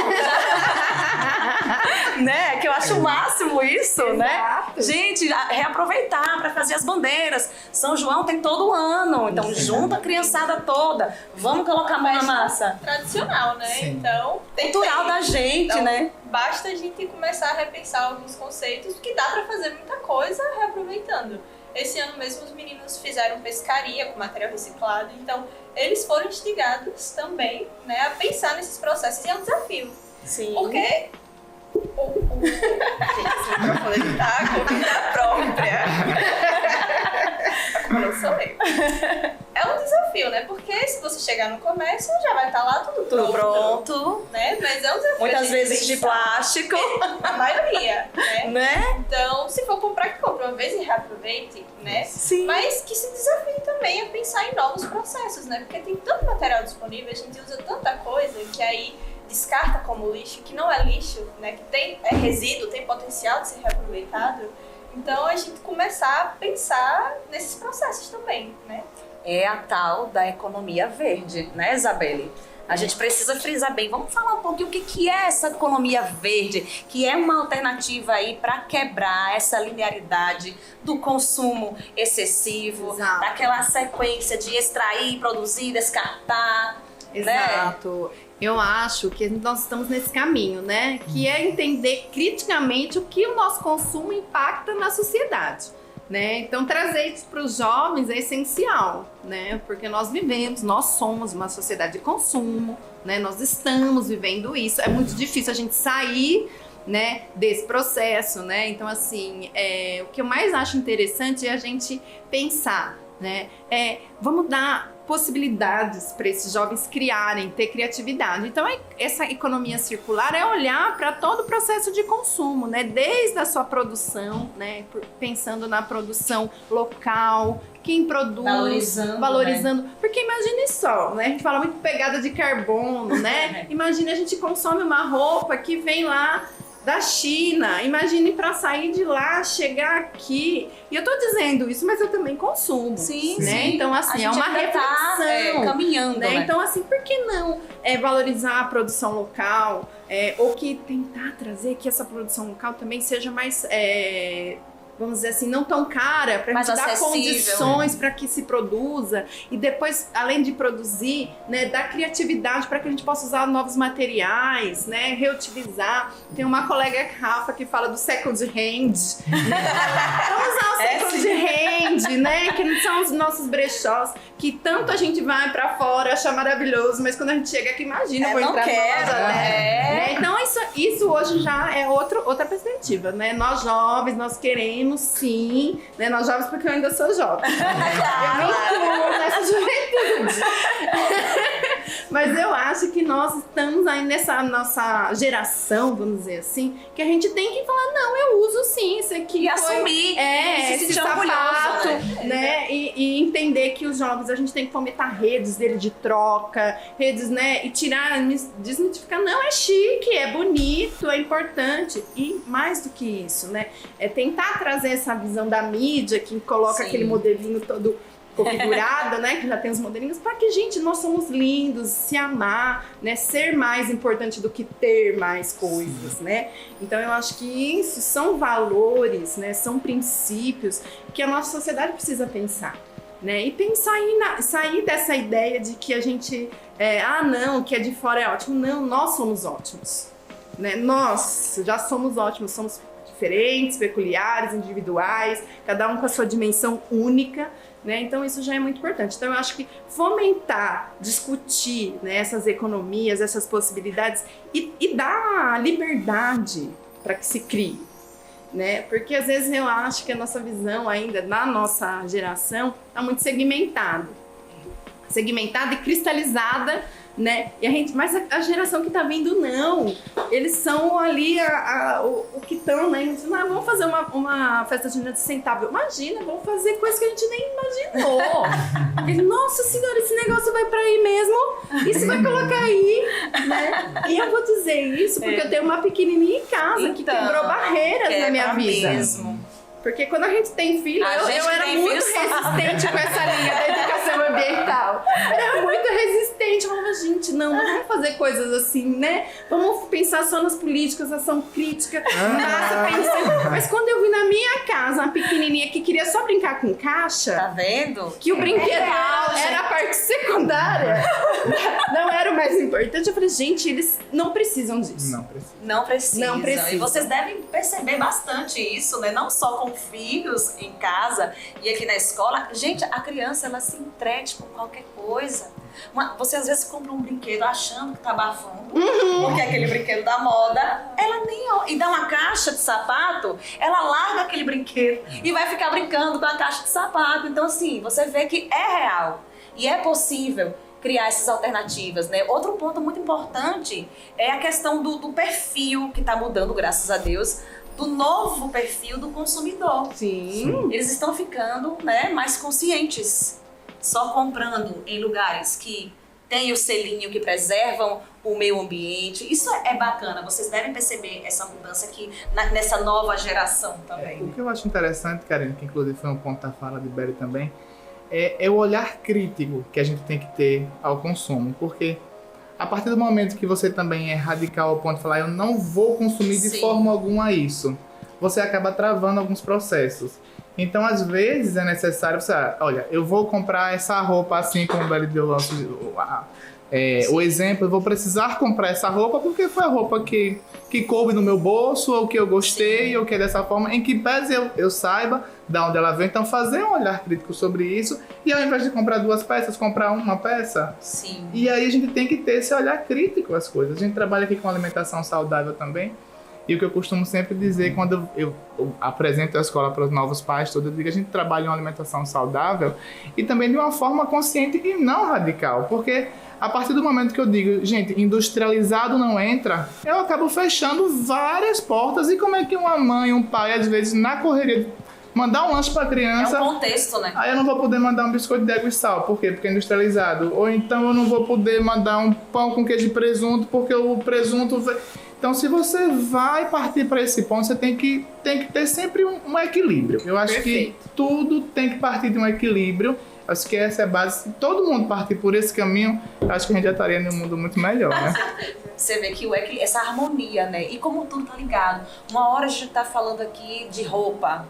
né? Que eu acho o máximo isso, né? Gente, reaproveitar para fazer as bandeiras. São João tem todo ano. Então, junta a criançada toda. Vamos colocar a mão na massa. Tradicional, né? Sim. Então, Cultural da gente, então, né? Basta a gente começar a repensar alguns conceitos, que dá para fazer muita coisa reaproveitando. Esse ano mesmo os meninos fizeram pescaria com material reciclado, então eles foram instigados também, né, a pensar nesses processos, e é um desafio. Sim. Porque esse microfone tá com vida própria. Não sou eu. É um desafio, né? Porque se você chegar no comércio, já vai estar lá tudo pronto. Né? Mas é um desafio. Muitas vezes de plástico. A maioria, né? Né? Então, se for comprar, que compre uma vez e reaproveite, né? Sim. Mas que se desafie também a pensar em novos processos, né? Porque tem tanto material disponível, a gente usa tanta coisa que aí descarta como lixo, que não é lixo, né? Que é resíduo, tem potencial de ser reaproveitado. Então, a gente começar a pensar nesses processos também, né? É a tal da economia verde, né, Isabelle? A gente precisa frisar bem. Vamos falar um pouquinho o que é essa economia verde, que é uma alternativa aí para quebrar essa linearidade do consumo excessivo, Exato. daquela sequência de extrair, produzir, descartar. Exato. Né? Eu acho que nós estamos nesse caminho, né? Que é entender criticamente o que o nosso consumo impacta na sociedade, né? Então, trazer isso para os jovens é essencial, né? Porque nós somos uma sociedade de consumo, né? Nós estamos vivendo isso. É muito difícil a gente sair, né, desse processo, né? Então, assim, o que eu mais acho interessante é a gente pensar, né? Vamos dar possibilidades para esses jovens criarem, ter criatividade. Então, essa economia circular é olhar para todo o processo de consumo, né? Desde a sua produção, né? Pensando na produção local, quem produz, valorizando. Né? Porque imagine só, né? A gente fala muito pegada de carbono, né? Imagine a gente consome uma roupa que vem lá da China. Imagine para sair de lá, chegar aqui. E eu tô dizendo isso, mas eu também consumo. Sim, né? sim. Então, assim, é uma reflexão. Caminhando, né? Então, assim, por que não valorizar a produção local? Ou que tentar trazer que essa produção local também seja mais... vamos dizer assim, não tão cara, para a gente dar condições para que se produza e depois, além de produzir, né, dar criatividade para que a gente possa usar novos materiais, né, reutilizar. Tem uma colega, Rafa, que fala do second hand. Vamos usar o second hand, né, que são os nossos brechós, que tanto a gente vai para fora, acha maravilhoso, mas quando a gente chega aqui, imagina, vou entrar na loja, né? Então, isso hoje já é outra perspectiva, né? Nós jovens, nós queremos sim, né? Nós jovens, porque eu ainda sou jovem. Eu me incluo nessa juventude. Mas eu acho que nós estamos aí nessa nossa geração, vamos dizer assim, que a gente tem que falar, não, eu uso sim, isso aqui. E assumir. Esse sapato, né? E entender que os jovens, a gente tem que fomentar redes dele de troca, redes, né? E tirar, desmitificar, não, é chique, é bonito, é importante. E mais do que isso, né? É tentar trazer essa visão da mídia, que coloca aquele modelinho todo configurado, né, que já tem os modelinhos, para que, gente, nós somos lindos, se amar, né, ser mais importante do que ter mais coisas, né? Então eu acho que isso são valores, né, são princípios que a nossa sociedade precisa pensar, né? E pensar sair dessa ideia de que a gente, não, que é de fora é ótimo. Não, nós somos ótimos, né? Nós já somos ótimos, somos diferentes, peculiares, individuais, cada um com a sua dimensão única, né? Então isso já é muito importante. Então eu acho que fomentar, discutir, né, essas economias, essas possibilidades e dar liberdade para que se crie, né? Porque às vezes eu acho que a nossa visão ainda na nossa geração está muito segmentada e cristalizada, né? Mas a geração que tá vindo, não. Eles são ali o que estão, né? Eles, vamos fazer uma festa junina de centavo. Imagina, vamos fazer coisa que a gente nem imaginou. Ele, nossa senhora, esse negócio vai pra aí mesmo? Isso vai colocar aí, né? E eu vou dizer isso porque eu tenho uma pequenininha em casa que quebrou barreiras na minha vida. Mesmo. Porque quando a gente tem filho, eu era muito resistente com essa linha da educação ambiental. Era muito resistente. Eu falava, gente, não vamos fazer coisas assim, né? Vamos pensar só nas políticas, ação crítica, pensando. Mas quando eu vi na minha casa uma pequenininha que queria só brincar com caixa... Tá vendo? Que o brinquedo era a parte secundária. Não era o mais importante. Eu falei, gente, eles não precisam disso. Não precisam. E vocês devem devem perceber bastante isso, né? Não só com filhos em casa e aqui na escola. Gente, a criança, ela se entrete com qualquer coisa. Você às vezes compra um brinquedo achando que tá abafando, porque é aquele brinquedo da moda, ela nem olha. E dá uma caixa de sapato, ela larga aquele brinquedo e vai ficar brincando com a caixa de sapato. Então, assim, você vê que é real e é possível criar essas alternativas, né? Outro ponto muito importante é a questão do perfil que tá mudando, graças a Deus, do novo perfil do consumidor. Sim. Eles estão ficando, né, mais conscientes, só comprando em lugares que tem o selinho, que preservam o meio ambiente. Isso é bacana, vocês devem perceber essa mudança aqui nessa nova geração também. O que eu acho interessante, Karine, que inclusive foi um ponto da fala de Berry também, é o olhar crítico que a gente tem que ter ao consumo, porque a partir do momento que você também é radical ao ponto de falar, eu não vou consumir de forma alguma isso, você acaba travando alguns processos. Então, às vezes, é necessário você, olha, eu vou comprar essa roupa assim como o Berry deu o exemplo, eu vou precisar comprar essa roupa porque foi a roupa que coube no meu bolso, ou que eu gostei, ou que é dessa forma, em que pese eu saiba de onde ela vem. Então, fazer um olhar crítico sobre isso, e ao invés de comprar 2 peças, comprar uma peça. Sim. E aí a gente tem que ter esse olhar crítico às coisas. A gente trabalha aqui com alimentação saudável também, e o que eu costumo sempre dizer quando eu apresento a escola para os novos pais, eu digo que a gente trabalha uma alimentação saudável e também de uma forma consciente e não radical, porque a partir do momento que eu digo, gente, industrializado não entra, eu acabo fechando várias portas. E como é que uma mãe, um pai, às vezes, na correria, mandar um lanche para a criança... É um contexto, né? Aí eu não vou poder mandar um biscoito de água e sal. Por quê? Porque é industrializado. Ou então eu não vou poder mandar um pão com queijo e presunto, porque o presunto... Então, se você vai partir para esse ponto, você tem que ter sempre um equilíbrio. Eu acho Perfeito. que tudo tem que partir de um equilíbrio. Acho que essa é a base. Se todo mundo partir por esse caminho, acho que a gente já estaria num mundo muito melhor, né? Você vê que essa harmonia, né? E como tudo tá ligado. Uma hora a gente tá falando aqui de roupa,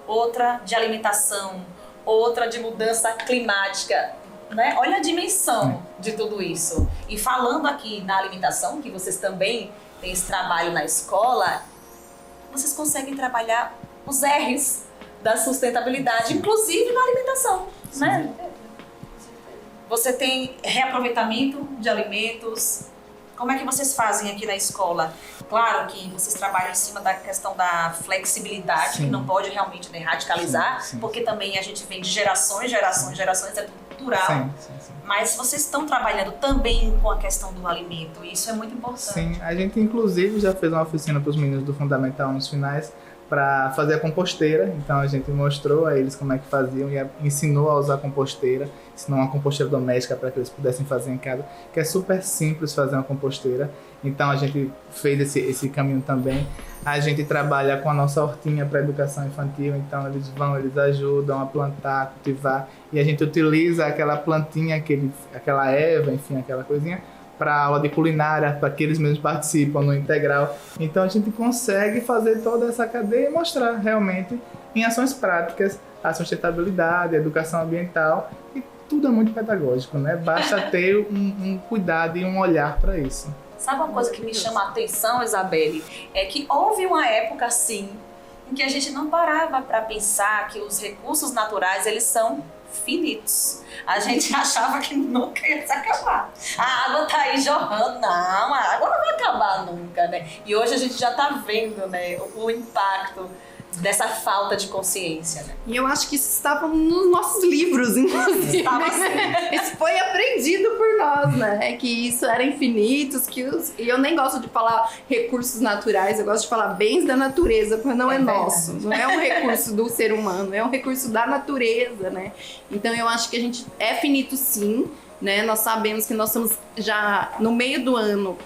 outra de alimentação, outra de mudança climática, né? Olha a dimensão de tudo isso. E falando aqui na alimentação, que vocês também têm esse trabalho na escola, vocês conseguem trabalhar os R's da sustentabilidade, inclusive na alimentação, né? Você tem reaproveitamento de alimentos. Como é que vocês fazem aqui na escola? Claro que vocês trabalham em cima da questão da flexibilidade, que não pode realmente, né, radicalizar, porque também a gente vem de gerações, é tudo cultural. Sim. Mas vocês estão trabalhando também com a questão do alimento, e isso é muito importante. Sim, a gente inclusive já fez uma oficina para os meninos do Fundamental nos finais para fazer a composteira. Então a gente mostrou a eles como é que faziam e ensinou a usar a composteira, ensinou uma composteira doméstica para que eles pudessem fazer em casa, que é super simples fazer uma composteira. Então a gente fez esse caminho também. A gente trabalha com a nossa hortinha para educação infantil, então eles ajudam a plantar, a cultivar, e a gente utiliza aquela plantinha, aquela erva, enfim, aquela coisinha, para aula de culinária, para que eles mesmos participam no integral. Então a gente consegue fazer toda essa cadeia e mostrar realmente em ações práticas a sustentabilidade, a educação ambiental, e tudo é muito pedagógico, né? Basta ter um cuidado e um olhar para isso. Sabe uma coisa que me chama a atenção, Isabelle? É que houve uma época, assim, em que a gente não parava para pensar que os recursos naturais, eles são finitos. A gente achava que nunca ia se acabar. A água tá aí jorrando. Não, a água não vai acabar nunca, né? E hoje a gente já tá vendo, né, o impacto dessa falta de consciência, né? E eu acho que isso estava nos nossos livros, inclusive. Isso foi aprendido por nós, né? Que isso era infinito, e eu nem gosto de falar recursos naturais, eu gosto de falar bens da natureza, porque não é nosso. Não é um recurso do ser humano, é um recurso da natureza, né? Então eu acho que a gente é finito sim, né? Nós sabemos que nós estamos já no meio do ano,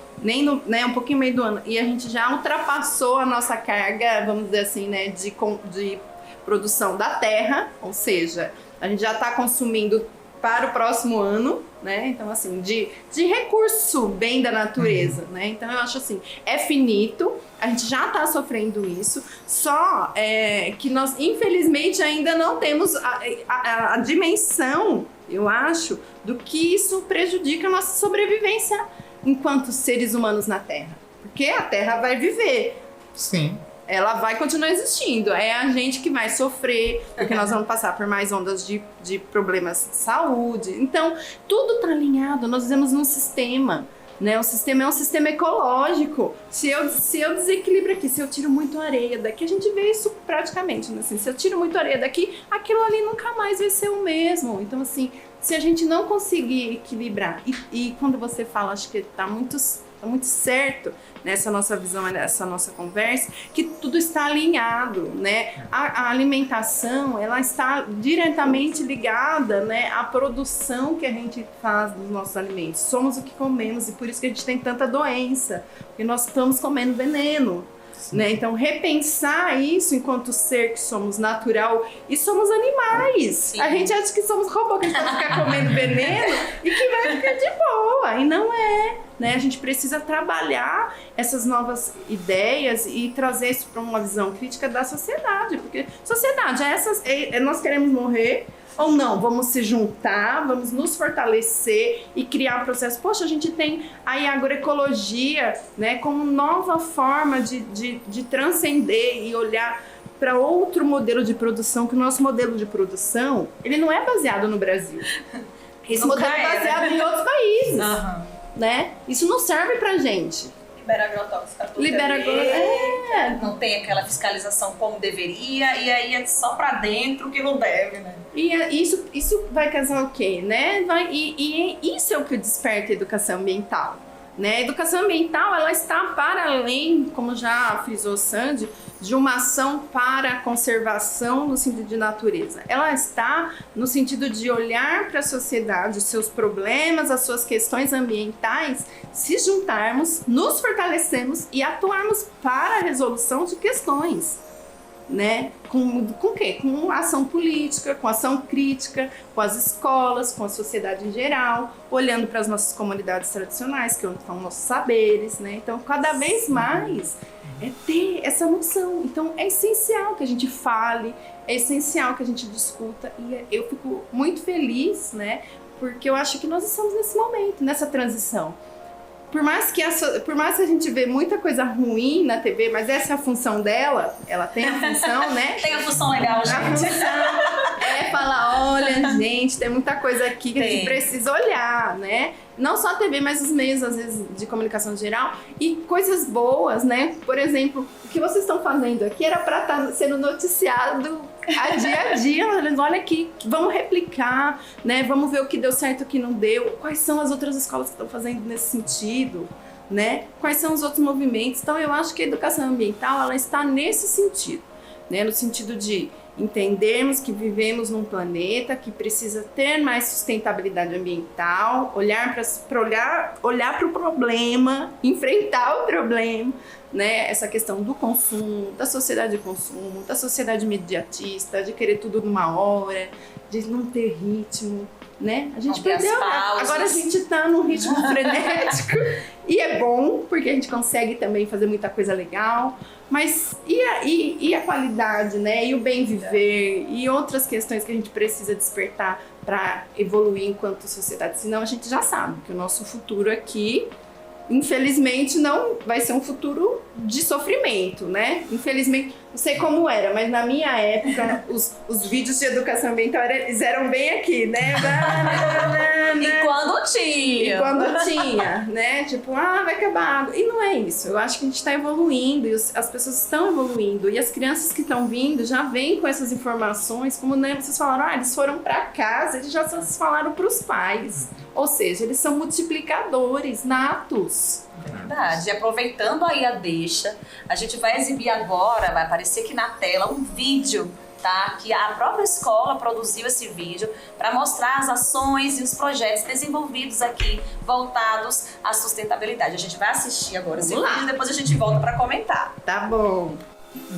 né, um pouquinho meio do ano, e a gente já ultrapassou a nossa carga, vamos dizer assim, né, de produção da terra, ou seja, a gente já está consumindo para o próximo ano, né, então assim, de recurso bem da natureza, né, então eu acho assim, é finito, a gente já está sofrendo isso, só que nós infelizmente ainda não temos a dimensão, eu acho, do que isso prejudica a nossa sobrevivência enquanto seres humanos na Terra. Porque a Terra vai viver. Sim. Ela vai continuar existindo. É a gente que vai sofrer, porque nós vamos passar por mais ondas de problemas de saúde. Então, tudo está alinhado. Nós vivemos num sistema, né? O sistema é um sistema ecológico. Se eu desequilibro aqui, se eu tiro muito areia daqui, a gente vê isso praticamente, né? Assim, se eu tiro muito areia daqui, aquilo ali nunca mais vai ser o mesmo. Então, assim, se a gente não conseguir equilibrar, e quando você fala, acho que tá muito certo nessa nossa visão, nessa nossa conversa, que tudo está alinhado, né? A alimentação, ela está diretamente ligada, né, à produção que a gente faz dos nossos alimentos. Somos o que comemos e por isso que a gente tem tanta doença, porque nós estamos comendo veneno. Né? Então, repensar isso enquanto ser que somos natural e somos animais. Sim. A gente acha que somos robôs, que a gente vai ficar comendo veneno e que vai ficar de boa. E não é. Né? A gente precisa trabalhar essas novas ideias e trazer isso para uma visão crítica da sociedade. Porque sociedade, nós queremos morrer ou não? Vamos se juntar, vamos nos fortalecer e criar um processo. Poxa, a gente tem aí a agroecologia, né, como nova forma de transcender e olhar para outro modelo de produção, que o nosso modelo de produção, ele não é baseado no Brasil. Esse modelo é baseado em outros países. Né? Isso não serve pra gente. Libera agrotóxico. Não tem aquela fiscalização como deveria, e aí é só pra dentro que não deve, né? E isso vai causar o quê, né? E isso é o que desperta a educação ambiental, né? A educação ambiental, ela está para além, como já frisou Sandy, de uma ação para a conservação no sentido de natureza. Ela está no sentido de olhar para a sociedade, os seus problemas, as suas questões ambientais, se juntarmos, nos fortalecemos e atuarmos para a resolução de questões, né? Com o quê? Com ação política, com ação crítica, com as escolas, com a sociedade em geral, olhando para as nossas comunidades tradicionais, que estão nossos saberes, né? Então, cada vez mais é ter essa noção. Então, é essencial que a gente fale, é essencial que a gente discuta, e eu fico muito feliz, né? Porque eu acho que nós estamos nesse momento, nessa transição. Por mais que a gente vê muita coisa ruim na TV, mas essa é a função dela, ela tem a função, né? Tem a função legal, gente. A função é falar, olha, gente, tem muita coisa aqui que a gente precisa olhar, né? Não só a TV, mas os meios, às vezes, de comunicação geral, e coisas boas, né? Por exemplo, o que vocês estão fazendo aqui era para estar sendo noticiado a dia. Olha aqui, vamos replicar, né? Vamos ver o que deu certo e o que não deu. Quais são as outras escolas que estão fazendo nesse sentido, né? Quais são os outros movimentos? Então, eu acho que a educação ambiental, ela está nesse sentido, né? No sentido de entendermos que vivemos num planeta que precisa ter mais sustentabilidade ambiental, olhar para o problema, enfrentar o problema, né? Essa questão do consumo, da sociedade de consumo, da sociedade imediatista, de querer tudo numa hora, de não ter ritmo, né? A gente perdeu, agora a gente tá num ritmo frenético e é bom, porque a gente consegue também fazer muita coisa legal, mas e a qualidade, né? E o bem viver e outras questões que a gente precisa despertar para evoluir enquanto sociedade, senão a gente já sabe que o nosso futuro aqui, infelizmente, não vai ser um futuro de sofrimento, né? Infelizmente, não sei como era, mas na minha época, os vídeos de educação ambiental eles eram bem aqui, né? E quando tinha. Né? Tipo, vai acabar a água. E não é isso. Eu acho que a gente está evoluindo, e as pessoas estão evoluindo. E as crianças que estão vindo já vêm com essas informações, como, né, vocês falaram, eles foram para casa, eles já falaram para os pais. Ou seja, eles são multiplicadores natos. Verdade. E aproveitando aí a deixa, a gente vai exibir agora, vai aparecer aqui na tela um vídeo, tá? Que a própria escola produziu esse vídeo para mostrar as ações e os projetos desenvolvidos aqui, voltados à sustentabilidade. A gente vai assistir agora esse vídeo e depois a gente volta para comentar. Tá bom.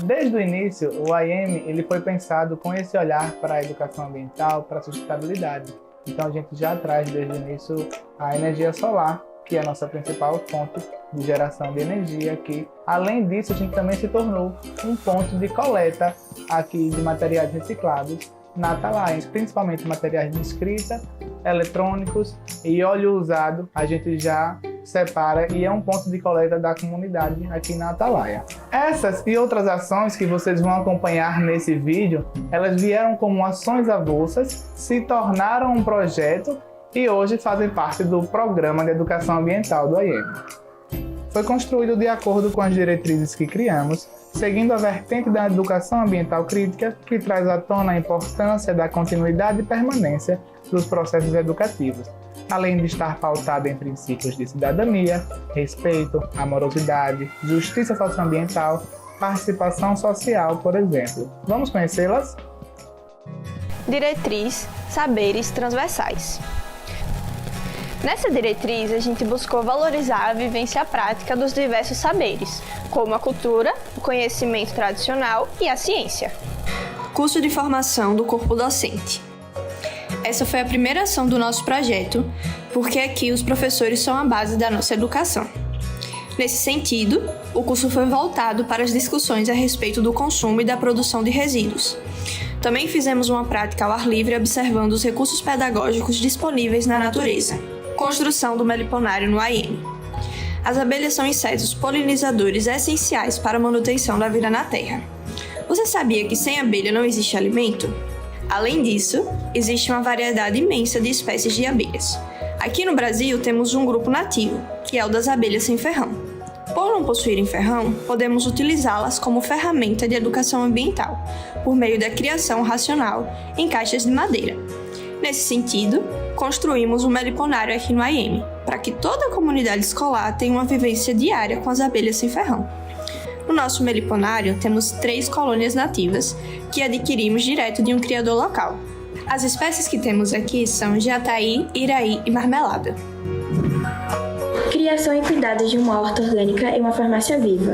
Desde o início, o IEM ele foi pensado com esse olhar para a educação ambiental, para a sustentabilidade. Então a gente já traz desde o início a energia solar, que é a nossa principal fonte de geração de energia aqui. Além disso, a gente também se tornou um ponto de coleta aqui de materiais reciclados na Atalaia, principalmente materiais de escrita, eletrônicos e óleo usado, a gente já separa e é um ponto de coleta da comunidade aqui na Atalaia. Essas e outras ações que vocês vão acompanhar nesse vídeo, elas vieram como ações avulsas, se tornaram um projeto e hoje fazem parte do Programa de Educação Ambiental do IEM. Foi construído de acordo com as diretrizes que criamos, seguindo a vertente da educação ambiental crítica, que traz à tona a importância da continuidade e permanência dos processos educativos, além de estar pautada em princípios de cidadania, respeito, amorosidade, justiça socioambiental, participação social, por exemplo. Vamos conhecê-las? Diretriz Saberes Transversais. Nessa diretriz, a gente buscou valorizar a vivência prática dos diversos saberes, como a cultura, o conhecimento tradicional e a ciência. Curso de formação do corpo docente. Essa foi a primeira ação do nosso projeto, porque aqui os professores são a base da nossa educação. Nesse sentido, o curso foi voltado para as discussões a respeito do consumo e da produção de resíduos. Também fizemos uma prática ao ar livre observando os recursos pedagógicos disponíveis na natureza. Construção do meliponário no IEM. As abelhas são insetos polinizadores essenciais para a manutenção da vida na Terra. Você sabia que sem abelha não existe alimento? Além disso, existe uma variedade imensa de espécies de abelhas. Aqui no Brasil temos um grupo nativo, que é o das abelhas sem ferrão. Por não possuírem ferrão, podemos utilizá-las como ferramenta de educação ambiental, por meio da criação racional em caixas de madeira. Nesse sentido, construímos um meliponário aqui no IEM, para que toda a comunidade escolar tenha uma vivência diária com as abelhas sem ferrão. No nosso meliponário, temos 3 colônias nativas que adquirimos direto de um criador local. As espécies que temos aqui são jataí, iraí e marmelada. Criação e cuidados de uma horta orgânica em uma farmácia viva.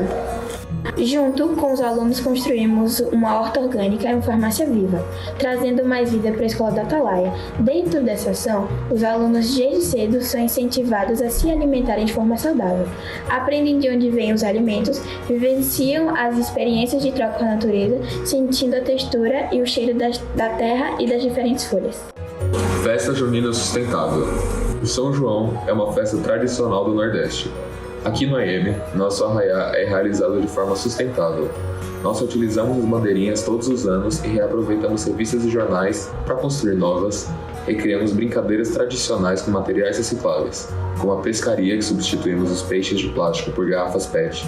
Junto com os alunos construímos uma horta orgânica em uma farmácia viva, trazendo mais vida para a Escola da Atalaia. Dentro dessa ação, os alunos desde cedo são incentivados a se alimentarem de forma saudável, aprendem de onde vêm os alimentos, vivenciam as experiências de troca com a natureza, sentindo a textura e o cheiro da terra e das diferentes folhas. Festa Junina Sustentável. O São João é uma festa tradicional do Nordeste. Aqui no AEM, nosso arraiá é realizado de forma sustentável. Nós utilizamos as bandeirinhas todos os anos e reaproveitamos revistas e jornais para construir novas, e criamos brincadeiras tradicionais com materiais recicláveis, como a pescaria que substituímos os peixes de plástico por garrafas PET.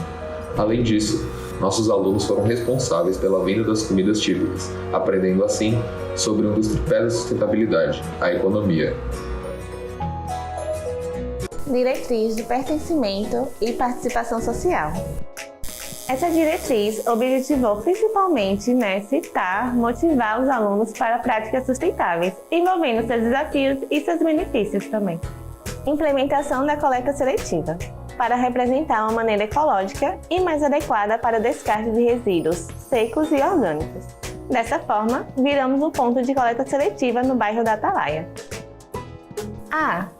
Além disso, nossos alunos foram responsáveis pela venda das comidas típicas, aprendendo assim sobre um dos tripés da sustentabilidade, a economia. Diretriz de pertencimento e participação social. Essa diretriz objetivou principalmente citar, motivar os alunos para práticas sustentáveis, envolvendo seus desafios e seus benefícios também. Implementação da coleta seletiva, para representar uma maneira ecológica e mais adequada para o descarte de resíduos secos e orgânicos. Dessa forma, viramos um ponto de coleta seletiva no bairro da Atalaia.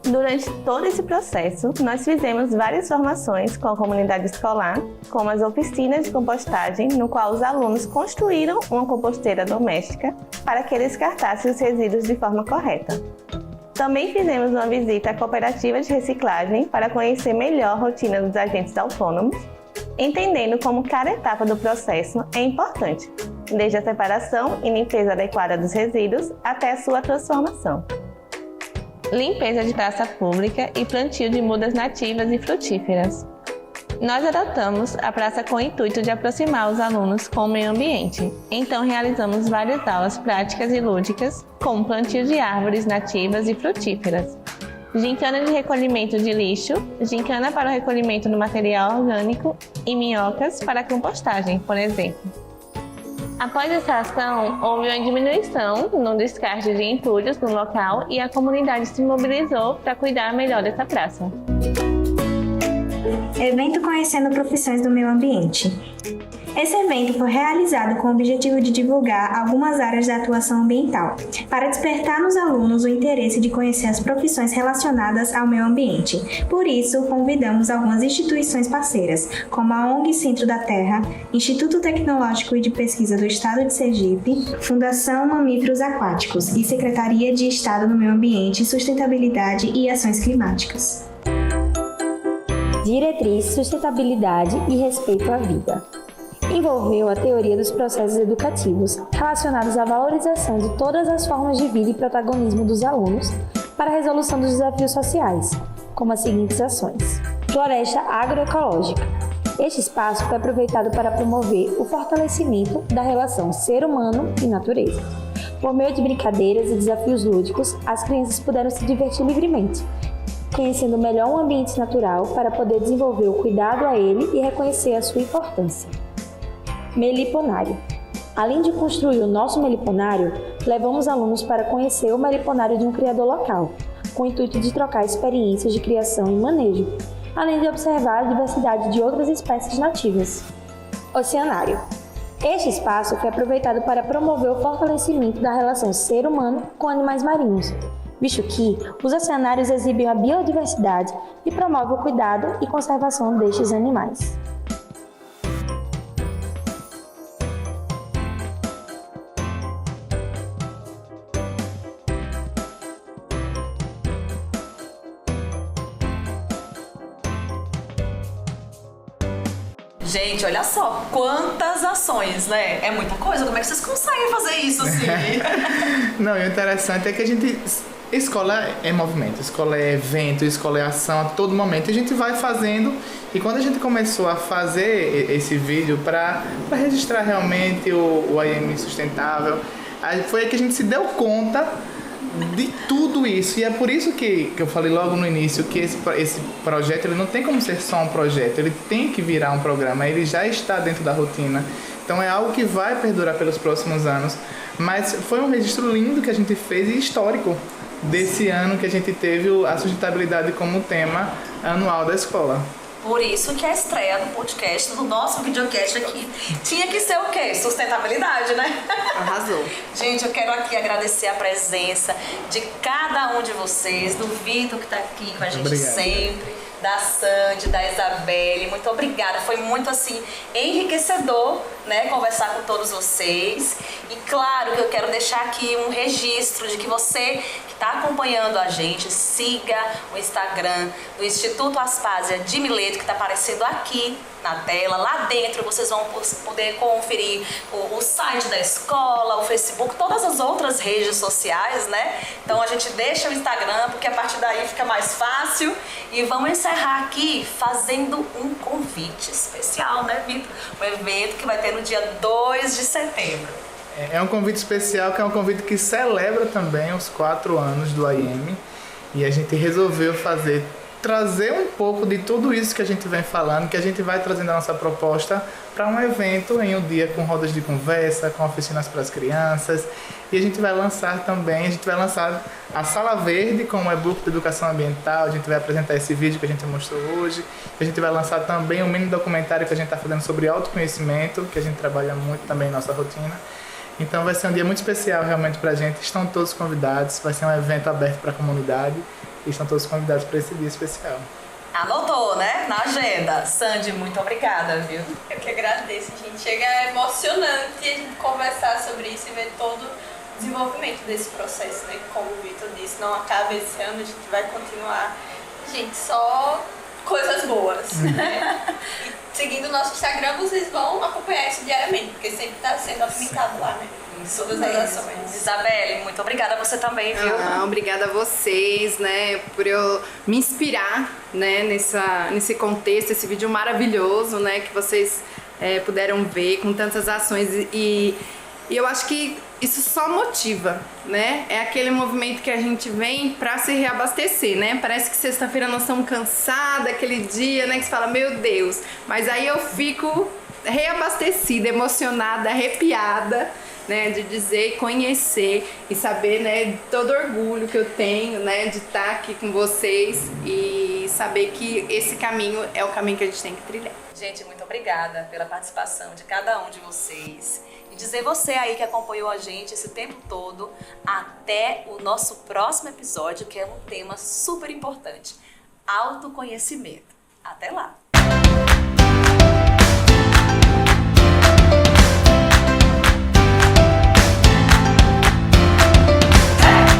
Durante todo esse processo, nós fizemos várias formações com a comunidade escolar, como as oficinas de compostagem, no qual os alunos construíram uma composteira doméstica para que eles descartassem os resíduos de forma correta. Também fizemos uma visita à cooperativa de reciclagem para conhecer melhor a rotina dos agentes autônomos, entendendo como cada etapa do processo é importante, desde a separação e limpeza adequada dos resíduos até a sua transformação. Limpeza de praça pública e plantio de mudas nativas e frutíferas. Nós adotamos a praça com o intuito de aproximar os alunos com o meio ambiente. Então realizamos várias aulas práticas e lúdicas, como plantio de árvores nativas e frutíferas, gincana de recolhimento de lixo, gincana para o recolhimento do material orgânico e minhocas para a compostagem, por exemplo. Após essa ação, houve uma diminuição no descarte de entulhos no local e a comunidade se mobilizou para cuidar melhor dessa praça. Evento Conhecendo Profissões do Meio Ambiente. Esse evento foi realizado com o objetivo de divulgar algumas áreas da atuação ambiental, para despertar nos alunos o interesse de conhecer as profissões relacionadas ao meio ambiente. Por isso, convidamos algumas instituições parceiras, como a ONG Centro da Terra, Instituto Tecnológico e de Pesquisa do Estado de Sergipe, Fundação Mamíferos Aquáticos e Secretaria de Estado do Meio Ambiente, Sustentabilidade e Ações Climáticas. Diretriz, sustentabilidade e respeito à vida. Envolveu a teoria dos processos educativos relacionados à valorização de todas as formas de vida e protagonismo dos alunos para a resolução dos desafios sociais, como as seguintes ações. Floresta agroecológica. Este espaço foi aproveitado para promover o fortalecimento da relação ser humano e natureza. Por meio de brincadeiras e desafios lúdicos, as crianças puderam se divertir livremente, conhecendo melhor o ambiente natural para poder desenvolver o cuidado a ele e reconhecer a sua importância. Meliponário. Além de construir o nosso meliponário, levamos alunos para conhecer o meliponário de um criador local, com o intuito de trocar experiências de criação e manejo, além de observar a diversidade de outras espécies nativas. Oceanário. Este espaço foi aproveitado para promover o fortalecimento da relação ser humano com animais marinhos, visto que os oceanários exibem a biodiversidade e promovem o cuidado e conservação destes animais. Gente, olha só, quantas ações, né? É muita coisa, como é que vocês conseguem fazer isso assim? Não, e o interessante é que a gente... Escola é movimento, escola é evento, escola é ação a todo momento. E a gente vai fazendo, e quando a gente começou a fazer esse vídeo para registrar realmente o AEM Sustentável, aí foi aí que a gente se deu conta de tudo isso. E é por isso que eu falei logo no início que esse projeto ele não tem como ser só um projeto, ele tem que virar um programa, ele já está dentro da rotina. Então é algo que vai perdurar pelos próximos anos. Mas foi um registro lindo que a gente fez e histórico desse ano que a gente teve a sustentabilidade como tema anual da escola. Por isso que a estreia do podcast, do nosso videocast aqui, tinha que ser o quê? Sustentabilidade, né? Arrasou. Gente, eu quero aqui agradecer a presença de cada um de vocês, do Vitor que está aqui com a gente sempre, da Sandy, da Isabelle, muito obrigada. Foi muito, assim, enriquecedor, né, conversar com todos vocês. E claro que eu quero deixar aqui um registro de que você que está acompanhando a gente, siga o Instagram do Instituto Aspásia de Mileto, que está aparecendo aqui na tela. Lá dentro vocês vão poder conferir o site da escola, o Facebook, todas as outras redes sociais, né? Então a gente deixa o Instagram, porque a partir daí fica mais fácil. E vamos encerrar aqui fazendo um convite especial, né, Vitor? Um evento que vai ter no dia 2 de setembro. É um convite especial, que é um convite que celebra também os 4 anos do AIM. E a gente resolveu trazer um pouco de tudo isso que a gente vem falando, que a gente vai trazendo a nossa proposta para um evento em um dia com rodas de conversa, com oficinas para as crianças. E a gente vai lançar a Sala Verde com um e-book de educação ambiental. A gente vai apresentar esse vídeo que a gente mostrou hoje. A gente vai lançar também um mini documentário que a gente está fazendo sobre autoconhecimento, que a gente trabalha muito também em nossa rotina. Então vai ser um dia muito especial realmente para a gente. Estão todos convidados, vai ser um evento aberto para a comunidade. E estão todos convidados para esse dia especial. Anotou, né? Na agenda. Sandy, muito obrigada, viu? Eu que agradeço, gente. Chega emocionante a gente conversar sobre isso e ver todo o desenvolvimento desse processo, né? Como o Vitor disse, não acaba esse ano, a gente vai continuar. Gente, só coisas boas, né? E seguindo o nosso Instagram, vocês vão acompanhar isso diariamente, porque sempre está sendo alimentado lá, né? Todas as ações. Isabelle, muito obrigada a você também, viu? Obrigada a vocês, né, por eu me inspirar, né, nesse contexto, esse vídeo maravilhoso, né, que vocês puderam ver com tantas ações e eu acho que isso só motiva, né? É aquele movimento que a gente vem para se reabastecer, né? Parece que sexta-feira nós estamos cansados, aquele dia, né, que você fala, meu Deus, mas aí eu fico reabastecida, emocionada, arrepiada, né, de dizer, conhecer e saber, né, todo orgulho que eu tenho, né, de estar aqui com vocês e saber que esse caminho é o caminho que a gente tem que trilhar. Gente, muito obrigada pela participação de cada um de vocês. E dizer você aí que acompanhou a gente esse tempo todo, até o nosso próximo episódio, que é um tema super importante: autoconhecimento. Até lá!